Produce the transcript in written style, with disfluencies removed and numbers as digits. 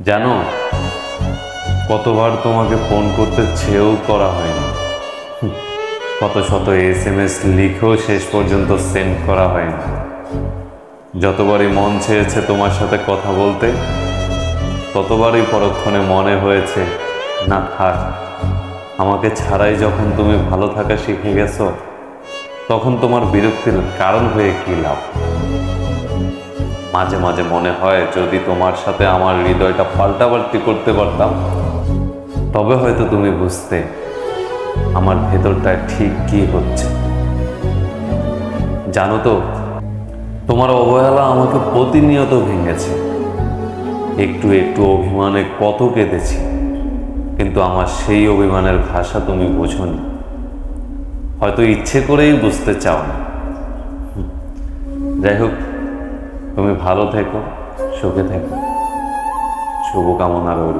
জানো, কতবার তোমাকে ফোন করতে চেয়েও করা হয়নি। কত শত SMS লিখেও শেষ পর্যন্ত সেন্ড করা হয়নি। যতবারই মন চেয়েছে তোমার সাথে কথা বলতে, ততবারই পরক্ষণে মনে হয়েছে না থাক, আমাকে ছাড়াই যখন তুমি ভালো থাকা শিখে গেছো, তখন তোমার বিরক্তির কারণ হয়ে কি লাভ। মাঝে মাঝে মনে হয় যদি তোমার সাথে আমার হৃদয়টা পাল্টাপাল্টি করতে পারতাম, তবে হয়তো তুমি বুঝতে আমার ভেতরটায় ঠিক কি হচ্ছে। জানো তো, তোমার অবহেলা আমাকে প্রতিনিয়ত ভেঙেছে। একটু একটু অভিমানে কত কেঁদেছি, কিন্তু আমার সেই অভিমানের ভাষা তুমি বোঝোনি। হয়তো ইচ্ছে করেই বুঝতে চাও না। যাই হোক, তুমি ভালো থেকো, সুখে থেকো, শুভকামনা রইল।